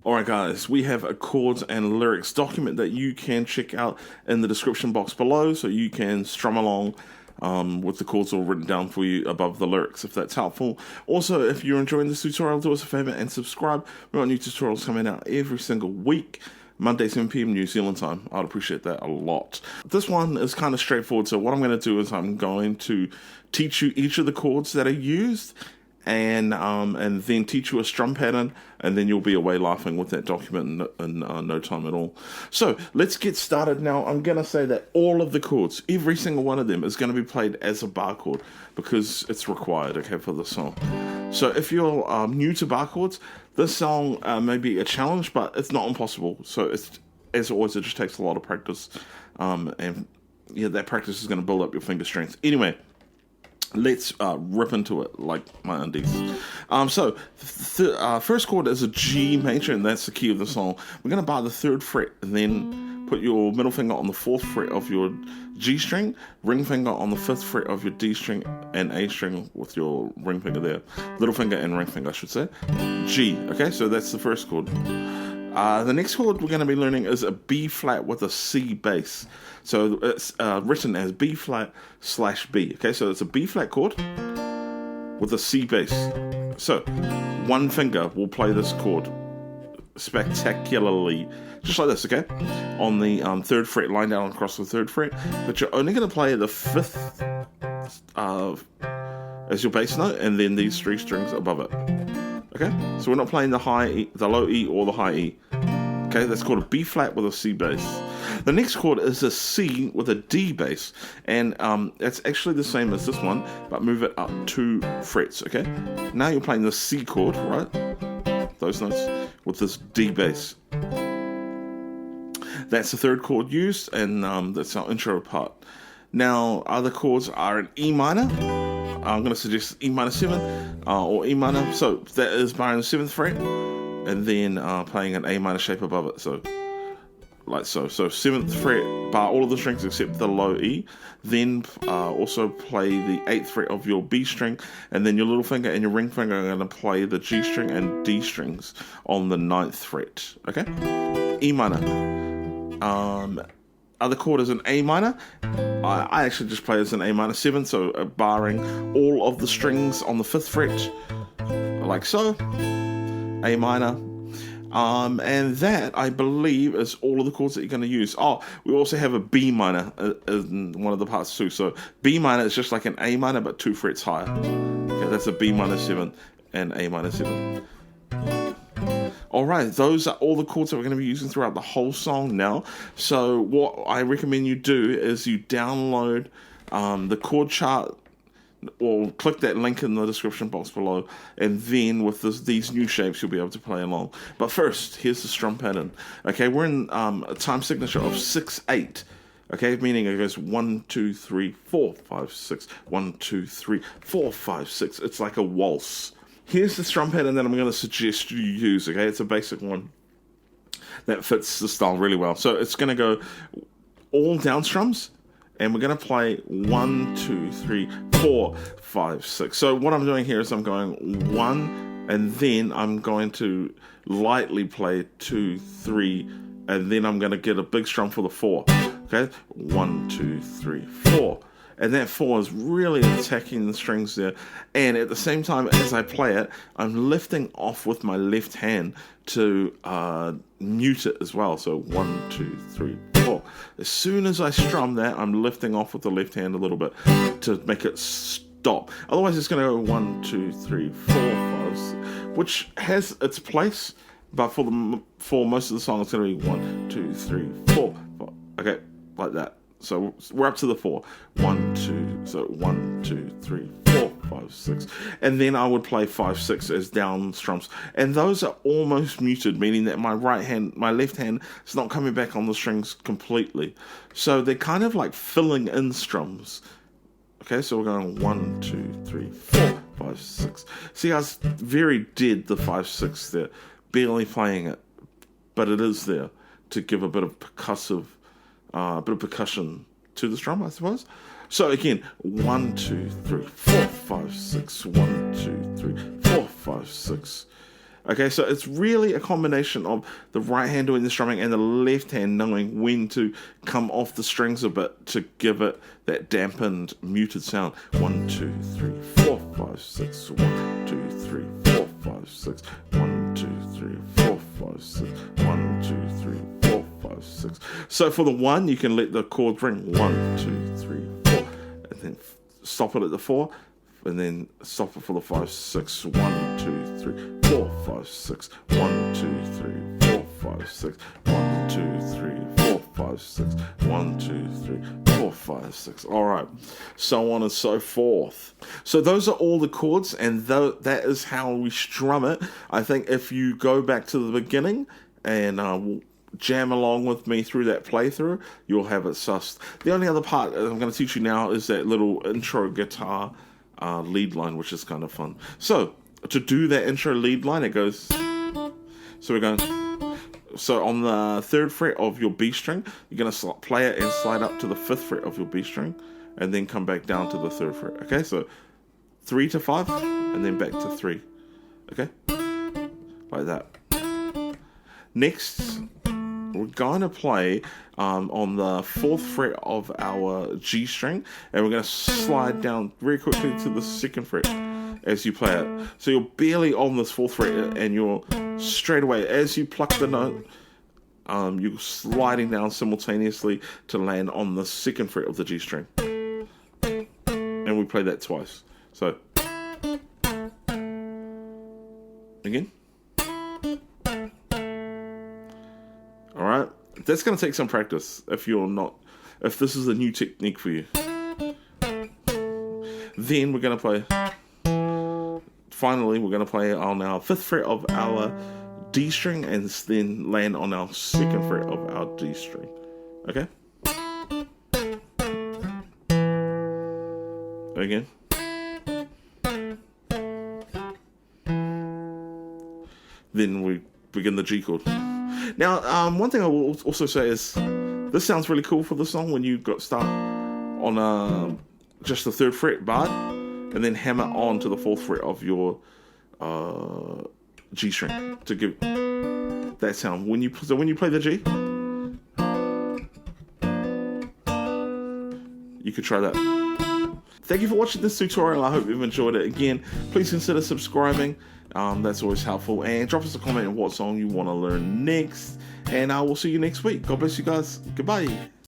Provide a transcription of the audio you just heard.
Alright guys, we have a chords and lyrics document that you can check out in the description box below, so you can strum along with the chords all written down for you above the lyrics, if that's helpful. Also, if you're enjoying this tutorial, do us a favour and subscribe. We've got new tutorials coming out every single week, Monday 7 PM New Zealand time. I'd appreciate that a lot. This one is kind of straightforward, so what I'm going to do is I'm going to teach you each of the chords that are used, and then teach you a strum pattern, and then you'll be away laughing with that document in no time at all. So let's get started now. I'm going to say that all of the chords, every single one of them, is going to be played as a bar chord because it's required, okay, for the song. So if you're new to bar chords, this song may be a challenge, but it's not impossible. So it's, as always, it just takes a lot of practice, and yeah, that practice is going to build up your finger strength. Anyway, let's rip into it like my undies. So first chord is a G major, and that's the key of the song. We're going to bar the 3rd fret, and then put your middle finger on the 4th fret of your G string, ring finger on the 5th fret of your D string, and A string with your ring finger there. Little finger and ring finger, I should say. G, okay, so that's the first chord. The next chord we're going to be learning is a B flat with a C bass. So it's written as B flat / B. Okay, so it's a B flat chord with a C bass. So one finger will play this chord spectacularly, just like this, okay? On the 3rd fret, line down across the 3rd fret. But you're only going to play the 5th as your bass note, and then these 3 strings above it. Okay, so we're not playing the high E, the low E, or the high E. Okay, that's called a B flat with a C bass. The next chord is a C with a D bass, and it's actually the same as this one, but move it up 2 frets. Okay, now you're playing the C chord, right? Those notes with this D bass. That's the 3rd chord used, and that's our intro part. Now, other chords are an E minor. I'm going to suggest E minor 7 or E minor. So that is barring the 7th fret, and then playing an A minor shape above it. So like so. So 7th fret, bar all of the strings except the low E. Then also play the 8th fret of your B string, and then your little finger and your ring finger are going to play the G string and D strings on the 9th fret. Okay, E minor. Other chord is an A minor. I actually just play as an A minor 7, so barring all of the strings on the 5th fret, like so. A minor. And that, I believe, is all of the chords that you're going to use. Oh, we also have a B minor in one of the parts too. So B minor is just like an A minor, but 2 frets higher. Okay, that's a B minor 7 and A minor 7. Alright, those are all the chords that we're going to be using throughout the whole song now. So what I recommend you do is you download the chord chart, or click that link in the description box below, and then with these new shapes you'll be able to play along. But first, here's the strum pattern. Okay, we're in a time signature of 6/8. Okay, meaning it goes 1, 2, 3, 4, 5, 6. 1, 2, 3, 4, 5, 6. It's like a waltz. Here's the strum pattern that I'm going to suggest you use, okay? It's a basic one that fits the style really well. So it's going to go all down strums, and we're going to play 1, 2, 3, 4, 5, 6. So what I'm doing here is I'm going 1, and then I'm going to lightly play 2, 3, and then I'm going to get a big strum for the 4. Okay? 1, 2, 3, 4. And that 4 is really attacking the strings there. And at the same time as I play it, I'm lifting off with my left hand to mute it as well. So 1, 2, 3, 4. As soon as I strum that, I'm lifting off with the left hand a little bit to make it stop. Otherwise, it's going to go 1, 2, 3, 4, 5, 6, which has its place. But for most of the song, it's going to be 1, 2, 3, 4, 5. Okay, like that. So we're up to the 4. 1, 2, so 1, 2, 3, 4, 5, 6. And then I would play 5, 6 as down strums. And those are almost muted, meaning that my left hand is not coming back on the strings completely. So they're kind of like filling in strums. Okay, so we're going 1, 2, 3, 4, 5, 6. See, I was very dead, the 5, 6 there. Barely playing it. But it is there to give a bit of percussion to the strum, I suppose. So again, 1, 2, 3, 4, 5, 6. 1, 2, 3, 4, 5, 6. Okay, so it's really a combination of the right hand doing the strumming and the left hand knowing when to come off the strings a bit to give it that dampened, muted sound. 1, 2, 3, 4, 5, 6. 1, 2, 3, 4, 5, 6. 1, 2, 3, 4, 5, 6. 1, 2, 3, 4, 5, 6. So for the 1, you can let the chord ring 1, 2, 3, 4, and then stop it at the 4. And then stop it for the 5, 6. 1, 2, 3, 4, 5, 6. 1, 2, 3, 4, 5, 6. 1, 2, 3, 4, 5, 6. 1, 2, 3, 4, 5, 6. All right, so on and so forth. So those are all the chords, and that is how we strum it. I think if you go back to the beginning and jam along with me through that playthrough, you'll have it sussed. The only other part I'm going to teach you now is that little intro guitar lead line, which is kind of fun. So to do that intro lead line, it goes. So we're going. So on the 3rd fret of your B string, you're going to play it and slide up to the 5th fret of your B string, and then come back down to the 3rd fret. Okay, so 3 to 5, and then back to 3. Okay, like that. Next, we're going to play on the 4th fret of our G string, and we're going to slide down very quickly to the 2nd fret as you play it. So you're barely on this 4th fret, and you're straight away, as you pluck the note, you're sliding down simultaneously to land on the 2nd fret of the G string. And we play that twice. So, again. Alright, that's going to take some practice if this is a new technique for you. Then we're going to play, finally we're going to play on our 5th fret of our D string, and then land on our 2nd fret of our D string. Okay? Again. Then we begin the G chord. Now, one thing I will also say is, this sounds really cool for the song when you got start on just the 3rd fret barred, and then hammer on to the 4th fret of your G string to give that sound. When you play the G, you could try that. Thank you for watching this tutorial. I hope you've enjoyed it. Again, please consider subscribing. That's always helpful. And drop us a comment on what song you want to learn next. And I will see you next week. God bless you guys. Goodbye.